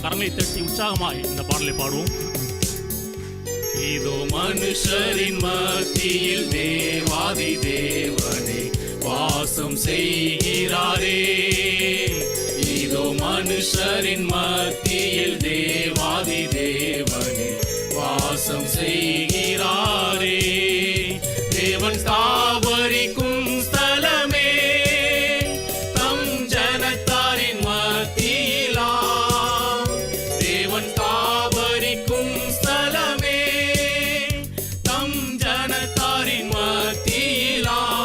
கரங்களை தட்டி உற்சாகமாய் இந்த பாடலை பாடுவோம். இதோ மனுஷரின் மத்தியில் தேவாதி தேவனே வாசம் செய்கிறாரே. இதோ மனுஷரின் மத்தியில் தேவாதி தேவனே வாசம் செய்கிறாரே. தேவன் ஸ்தாபரிக்கும் ஸ்தலமே தம் ஜனத்தாரின் மத்தியிலாம். தேவன் ஸ்தாபரிக்கும் ஸ்தலமே தம் ஜனத்தாரின் மத்தியிலாம்.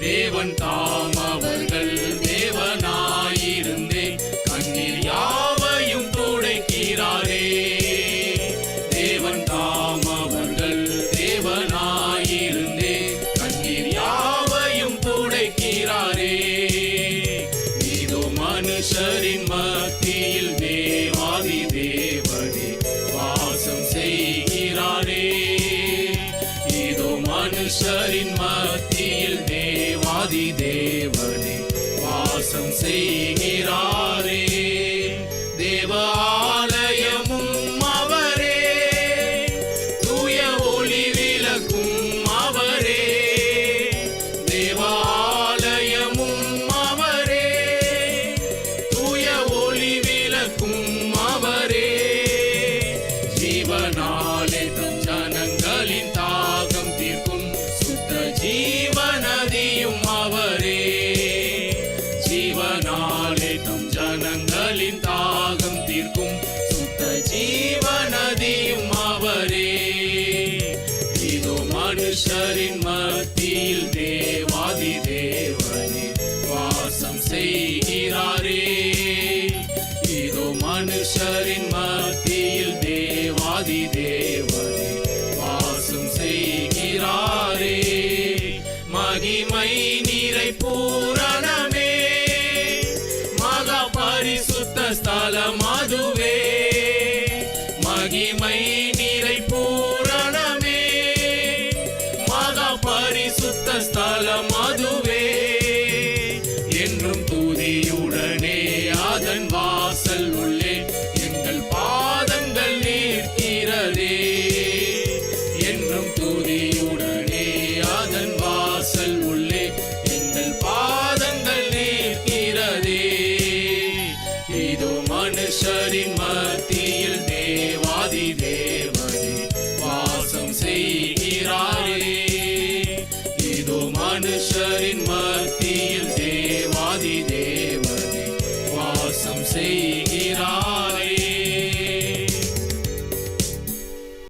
தேவன் தாம் அவர்கள் தேவனாயிருந்தே கண்ணீர் யாவையும் துடைக்கிறாரே. தேவன் தாம் அவர்கள் தேவனாயிருந்தே கண்ணீர் யாவையும் துடைக்கிறாரே. இதோ மனுஷரின் மத்தியில் தேவாதி தேவனே வாசம் செய்கிறாரே. இதோ மனுஷரின் மத்தியில் தேவாதி தேவனே வாசம் செய்கிறாரே. தேவ ஆலயமும் அவரே, தூய ஒளி விளக்கும் அவரே. தேவ ஆலயமும் அவரே, தூய ஒளி விளக்கும் அவரே. ஜீவனாலே தம் ஜனங்களின் தாகம் தீர்க்கும் சுத்த ஜீவநதியும் அவரே. ஜீவனாலே தம் ஜனங்களின் தாகம் தீர்க்கும் சுத்த ஜீவநதியும் அவரே. இதோ மனுஷரின் மத்தியில் தேவாதி தேவனே வாசம் செய்கிறாரே. இதோ மனுஷரின் மத்தியில் தேவாதி தேவனே வாசம் செய்கிறாரே. மகிமை நீரை